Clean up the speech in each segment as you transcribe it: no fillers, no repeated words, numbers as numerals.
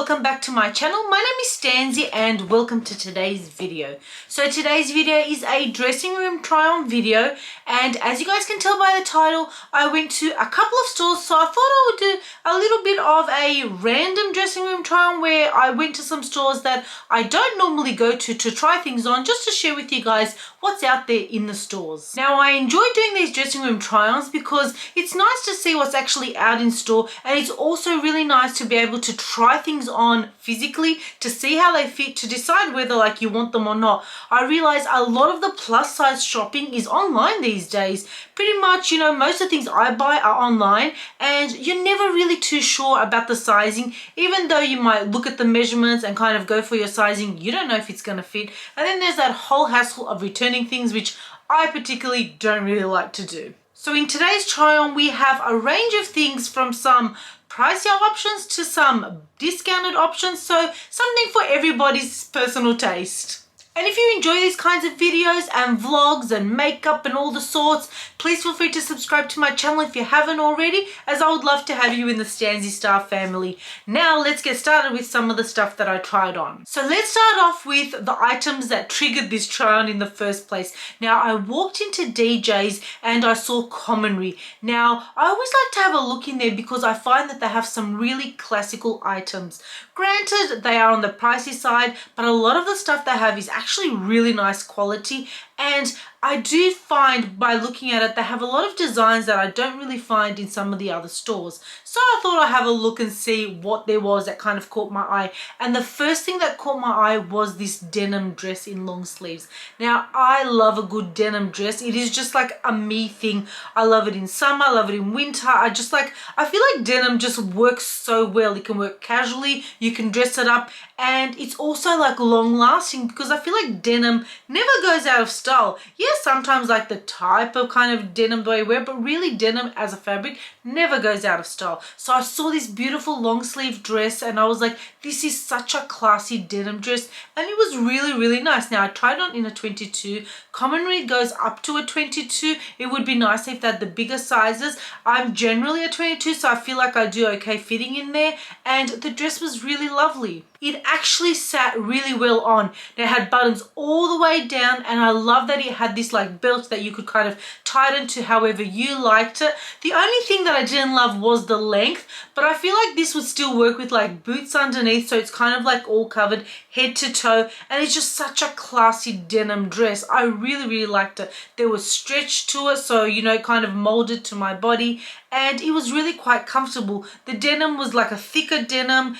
welcome back to my channel. My name is Stanzie and welcome to today's video. So today's video is a dressing room try on video, and as you guys can tell by the title, I went to a couple of stores, so I thought I would do a little bit of a random dressing room try on where I went to some stores that I don't normally go to try things on, just to share with you guys what's out there in the stores. Now I enjoy doing these dressing room try-ons because it's nice to see what's actually out in store, and it's also really nice to be able to try things on physically to see how they fit, to decide whether like you want them or not. I realize a lot of the plus size shopping is online these days. Pretty much, you know, most of the things I buy are online and you're never really too sure about the sizing. Even though you might look at the measurements and kind of go for your sizing, you don't know if it's going to fit. And then there's that whole hassle of returning things, which I particularly don't really like to do. So in today's try on, we have a range of things from some pricier options to some discounted options, so something for everybody's personal taste. And if you enjoy these kinds of videos and vlogs and makeup and all the sorts, please feel free to subscribe to my channel if you haven't already, as I would love to have you in the Stanzie.star family. Now let's get started with some of the stuff that I tried on. So let's start off with the items that triggered this try on in the first place. Now I walked into DJ's and I saw Commonry. Now I always like to have a look in there because I find that they have some really classical items. Granted, they are on the pricey side, but a lot of the stuff they have is actually really nice quality, and I do find by looking at it they have a lot of designs that I don't really find in some of the other stores. So I thought I'd have a look and see what there was that kind of caught my eye, and the first thing that caught my eye was this denim dress in long sleeves. Now I love a good denim dress. It is just like a me thing. I love it in summer, I love it in winter. I feel like denim just works so well. It can work casually, you can dress it up, and it's also like long lasting because I feel like denim never goes out of style. Yes, sometimes like the type of kind of denim that I wear, but really denim as a fabric never goes out of style. So I saw this beautiful long sleeve dress and I was like, this is such a classy denim dress, and it was really nice. Now I tried on in a 22. Commonly goes up to a 22. It would be nice if they had the bigger sizes. I'm generally a 22, so I feel like I do okay fitting in there, and the dress was really lovely. It actually sat really well on. It had buttons all the way down, and I love that it had this like belt that you could kind of tighten to however you liked it. The only thing that I didn't love was the length, but I feel like this would still work with like boots underneath, so it's kind of like all covered head to toe, and it's just such a classy denim dress. I really liked it. There was stretch to it, so you know, kind of molded to my body, and it was really quite comfortable. The denim was like a thicker denim,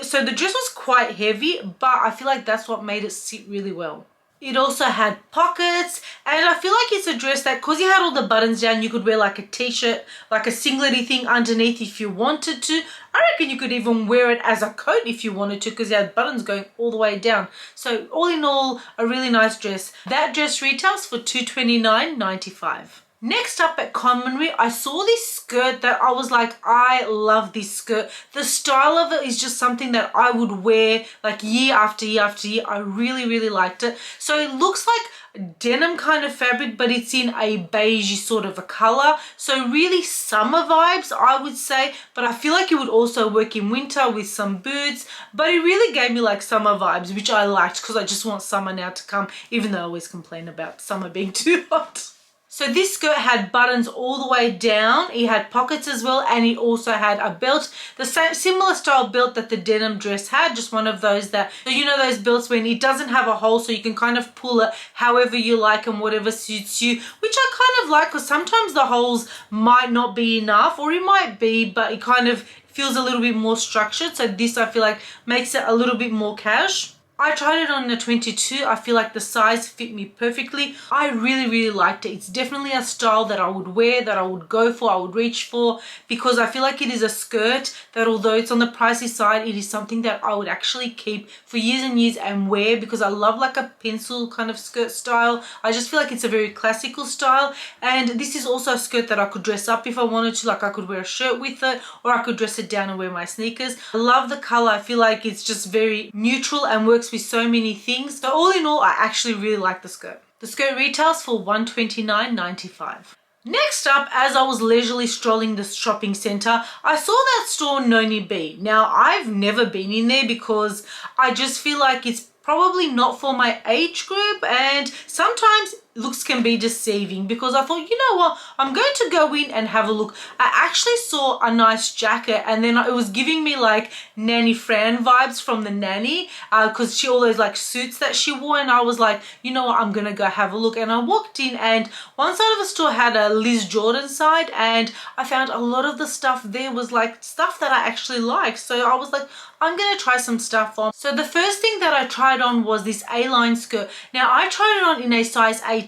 so the dress was quite heavy, but I feel like that's what made it sit really well. It also had pockets, and I feel like it's a dress that, because you had all the buttons down, you could wear like a t-shirt, like a singlet-y thing underneath if you wanted to. I reckon you could even wear it as a coat if you wanted to, because it had buttons going all the way down. So all in all, a really nice dress. That dress retails for $229.95. Next up at Commonry, I saw this skirt that I was like, I love this skirt. The style of it is just something that I would wear like year after year after year. I really liked it. So it looks like denim kind of fabric, but it's in a beige sort of a color. So really summer vibes, I would say, but I feel like it would also work in winter with some boots. But it really gave me like summer vibes, which I liked because I just want summer now to come, even though I always complain about summer being too hot. So this skirt had buttons all the way down, it had pockets as well, and it also had a belt, the same similar style belt that the denim dress had, just one of those that, so you know those belts when it doesn't have a hole, so you can kind of pull it however you like and whatever suits you, which I kind of like because sometimes the holes might not be enough, or it might be, but it kind of feels a little bit more structured. So this I feel like makes it a little bit more cash. I tried it on a 22. I feel like the size fit me perfectly. I really liked it. It's definitely a style that I would wear, that I would go for, I would reach for, because I feel like it is a skirt that, although it's on the pricey side, it is something that I would actually keep for years and years and wear, because I love like a pencil kind of skirt style. I just feel like it's a very classical style, and this is also a skirt that I could dress up if I wanted to. Like I could wear a shirt with it, or I could dress it down and wear my sneakers. I love the color. I feel like it's just very neutral and works with so many things. So all in all, I actually really like the skirt. The skirt retails for $129.95. Next up, as I was leisurely strolling the shopping centre, I saw that store Noni B. Now, I've never been in there because I just feel like it's probably not for my age group, and sometimes looks can be deceiving, because I thought, you know what, I'm going to go in and have a look. I actually saw a nice jacket, and then it was giving me like Nanny Fran vibes from the nanny, because she all those like suits that she wore, and I was like, you know what, I'm gonna go have a look. And I walked in, and one side of the store had a Liz Jordan side, and I found a lot of the stuff there was like stuff that I actually like. So I was like, I'm gonna try some stuff on. So the first thing that I tried on was this ALine skirt. Now, I tried it on in a size 18.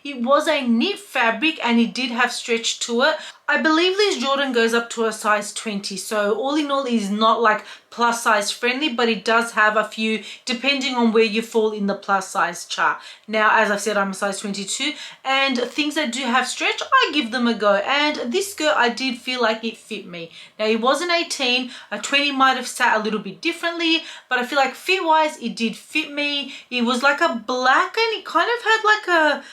It was a knit fabric and it did have stretch to it. I believe Liz Jordan goes up to a size 20. So all in all, it is not like plus size friendly, but it does have a few depending on where you fall in the plus size chart. Now, as I've said, I'm a size 22, and things that do have stretch, I give them a go. And this skirt, I did feel like it fit me. Now, it wasn't 18. A 20 might have sat a little bit differently, but I feel like fit wise, it did fit me. It was like a black, and it kind of had like a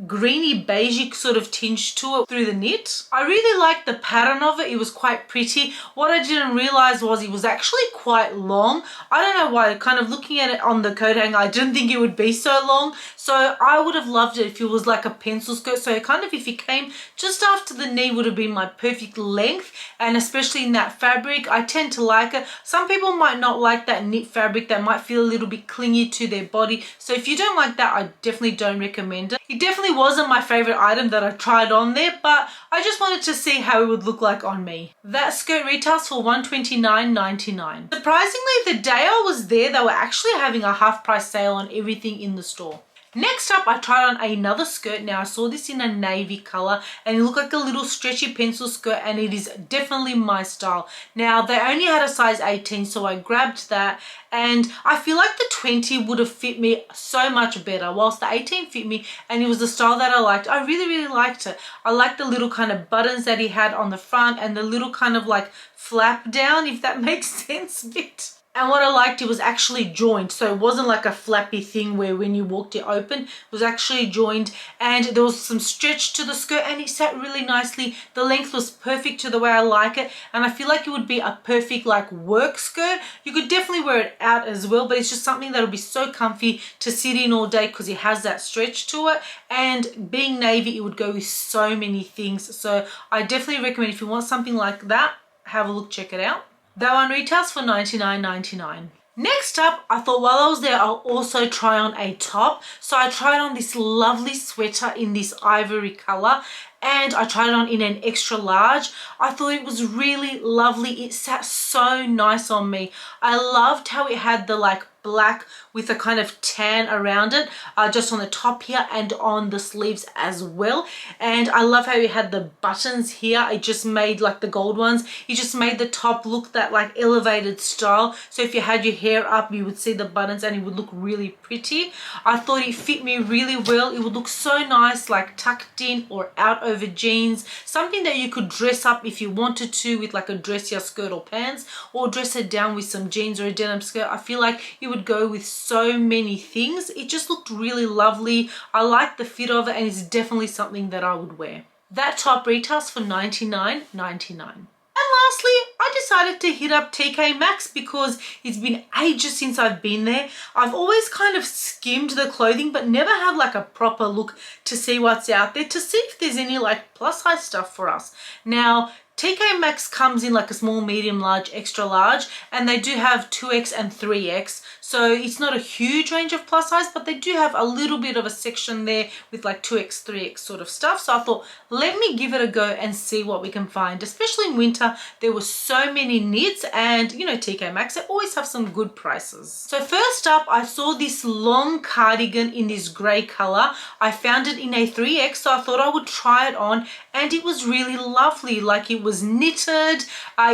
greeny beigey sort of tinge to it through the knit. I really liked the pattern of it. It was quite pretty. What I didn't realize was it was actually quite long. I don't know why, kind of looking at it on the coat hanger, I didn't think it would be so long. So I would have loved it if it was like a pencil skirt. So kind of if it came just after the knee would have been my perfect length, and especially in that fabric, I tend to like it. Some people might not like that knit fabric. That might feel a little bit clingy to their body. So if you don't like that, I definitely don't recommend it. It definitely wasn't my favorite item that I tried on there, but I just wanted to see how it would look like on me. That skirt retails for $129.99. Surprisingly, the day I was there, they were actually having a half price sale on everything in the store. Next up, I tried on another skirt. Now, I saw this in a navy color, and it looked like a little stretchy pencil skirt, and it is definitely my style. Now, they only had a size 18, so I grabbed that, and I feel like the 20 would have fit me so much better, whilst the 18 fit me, and it was the style that I liked. I really, really liked it. I liked the little kind of buttons that he had on the front, and the little kind of like flap down, if that makes sense, bit. And what I liked, it was actually joined, so it wasn't like a flappy thing where when you walked it open. It was actually joined, and there was some stretch to the skirt, and it sat really nicely. The length was perfect to the way I like it, and I feel like it would be a perfect like work skirt. You could definitely wear it out as well, but it's just something that would be so comfy to sit in all day because it has that stretch to it, and being navy, it would go with so many things. So I definitely recommend, if you want something like that, have a look, check it out. That one retails for $99.99. Next up, I thought while I was there, I'll also try on a top. So I tried on this lovely sweater in this ivory color, and I tried it on in an extra large. I thought it was really lovely. It sat so nice on me. I loved how it had the like black with a kind of tan around it, just on the top here and on the sleeves as well. And I love how it had the buttons here. It just made like the gold ones, it just made the top look that like elevated style. So if you had your hair up, you would see the buttons and it would look really pretty. I thought it fit me really well. It would look so nice like tucked in or out over jeans, something that you could dress up if you wanted to with like a dressier skirt or pants, or dress it down with some jeans or a denim skirt. I feel like it would go with so many things. It just looked really lovely. I like the fit of it, and it's definitely something that I would wear. That top retails for $99.99. And lastly, I decided to hit up TK Maxx because it's been ages since I've been there. I've always kind of skimmed the clothing, but never had like a proper look to see what's out there, to see if there's any like plus size stuff for us. Now, TK Maxx comes in like a small, medium, large, extra large, and they do have 2X and 3X. So it's not a huge range of plus size, but they do have a little bit of a section there with like 2X, 3X sort of stuff. So I thought, let me give it a go and see what we can find. Especially in winter, there were so many knits, and you know, TK Maxx, they always have some good prices. So first up, I saw this long cardigan in this gray color. I found it in a 3X, so I thought I would try it on, and it was really lovely. Like, it was knitted.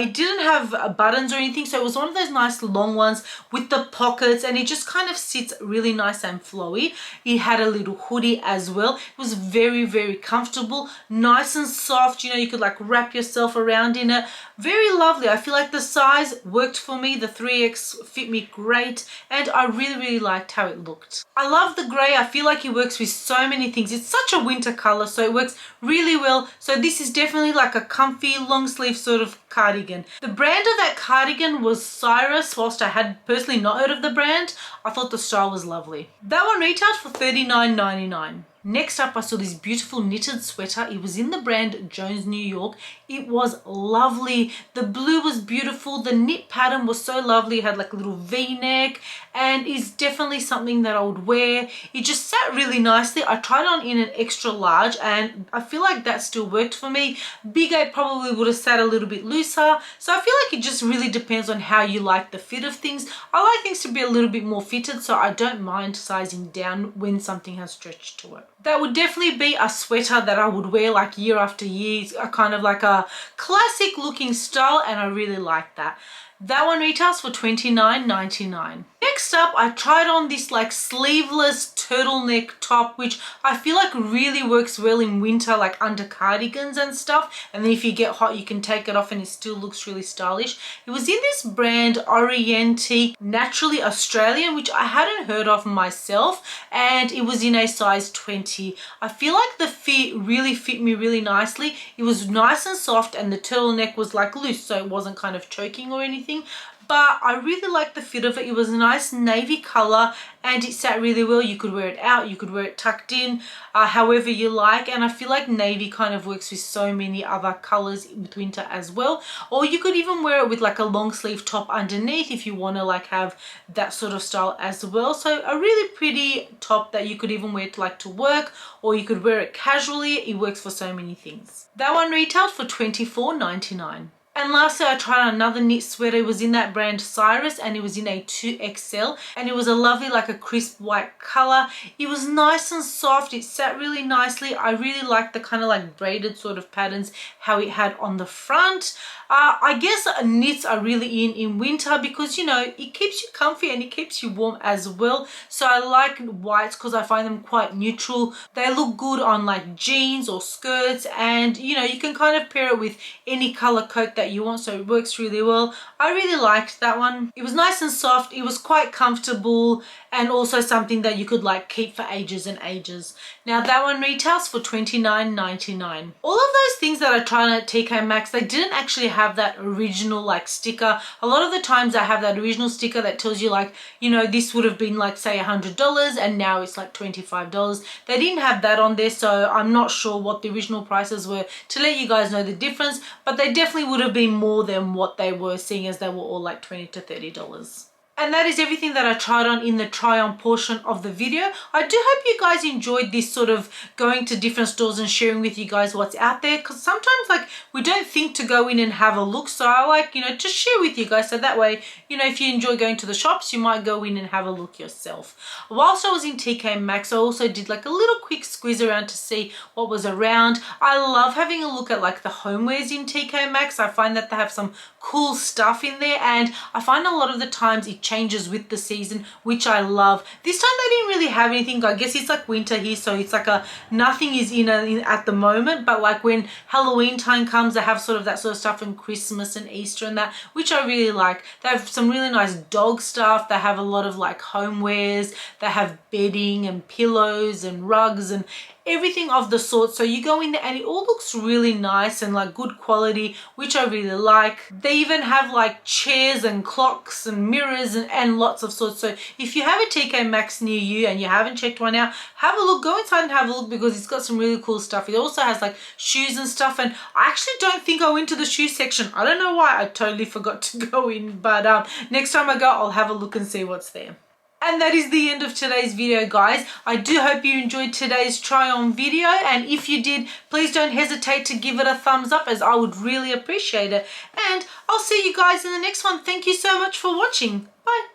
It didn't have buttons or anything, so it was one of those nice long ones with the pockets, and it just kind of sits really nice and flowy. It had a little hoodie as well. It was very, very comfortable, nice and soft. You know, you could like wrap yourself around in it. Very lovely. I feel like the size worked for me. The 3X fit me great, and I really, really liked how it looked. I love the grey. I feel like it works with so many things. It's such a winter color, so it works really well. So this is definitely like a comfy long sleeve sort of cardigan. The brand of that cardigan was Cyrus. Whilst I had personally not heard of the brand, I thought the style was lovely. That one retailed for $39.99. Next up, I saw this beautiful knitted sweater. It was in the brand Jones New York. It was lovely. The blue was beautiful. The knit pattern was so lovely. It had like a little V-neck, and is definitely something that I would wear. It just sat really nicely. I tried on in an extra large, and I feel like that still worked for me. Big 8 probably would have sat a little bit looser. So I feel like it just really depends on how you like the fit of things. I like things to be a little bit more fitted, so I don't mind sizing down when something has stretched to it. That would definitely be a sweater that I would wear like year after year. It's a kind of like a classic looking style, and I really like that. That one retails for $29.99. Next up, I tried on this like sleeveless turtleneck top, which I feel like really works well in winter, like under cardigans and stuff. And then if you get hot, you can take it off and it still looks really stylish. It was in this brand Orientee, Naturally Australian, which I hadn't heard of myself, and it was in a size 20. I feel like the fit really fit me really nicely. It was nice and soft, and the turtleneck was like loose, so it wasn't kind of choking or anything. But I really liked the fit of it. It was a nice navy color, and it sat really well. You could wear it out, you could wear it tucked in, however you like. And I feel like navy kind of works with so many other colors with winter as well. Or you could even wear it with like a long sleeve top underneath if you want to like have that sort of style as well. So a really pretty top that you could even wear to like to work, or you could wear it casually. It works for so many things. That one retailed for $24.99. And lastly, I tried on another knit sweater. It was in that brand Cyrus, and it was in a 2XL, and it was a lovely like a crisp white color. It was nice and soft. It sat really nicely. I really liked the kind of like braided sort of patterns, how it had on the front. I guess knits are really in winter because, you know, it keeps you comfy and it keeps you warm as well. So I like whites because I find them quite neutral. They look good on like jeans or skirts, and you know, you can kind of pair it with any color coat that you want, so it works really well. I really liked that one. It was nice and soft. It was quite comfortable, and also something that you could like keep for ages and ages. Now that one retails for $29.99. All of those things that I tried at TK Maxx, they didn't actually have that original like sticker. A lot of the times I have that original sticker that tells you like, you know, this would have been like say $100 and now it's like $25. They didn't have that on there, so I'm not sure what the original prices were to let you guys know the difference, but they definitely would have been more than what they were, seeing as they were all like $20 to $30. And that is everything that I tried on in the try on portion of the video. I do hope you guys enjoyed this sort of going to different stores and sharing with you guys what's out there, because sometimes like we don't think to go in and have a look, so I like, you know, just share with you guys, so that way, you know, if you enjoy going to the shops, you might go in and have a look yourself. Whilst I was in TK Maxx, I also did like a little quick squeeze around to see what was around. I love having a look at like the homewares in TK Maxx. I find that they have some cool stuff in there, and I find a lot of the times it changes with the season, which I love. This time they didn't really have anything. I guess it's like winter here, so it's like nothing is in at the moment, but like when Halloween time comes, they have sort of that sort of stuff, and Christmas and Easter and that, which I really like. They have some really nice dog stuff. They have a lot of like homewares. They have bedding and pillows and rugs and everything of the sort. So you go in there and it all looks really nice and like good quality, which I really like. They even have like chairs and clocks and mirrors and lots of sorts. So if you have a TK Maxx near you and you haven't checked one out, have a look. Go inside and have a look, because it's got some really cool stuff. It also has like shoes and stuff, and I actually don't think I went to the shoe section. I don't know why. I totally forgot to go in, but next time I go, I'll have a look and see what's there. And that is the end of today's video, guys. I do hope you enjoyed today's try on video, and if you did, please don't hesitate to give it a thumbs up, as I would really appreciate it. And I'll see you guys in the next one. Thank you so much for watching. Bye.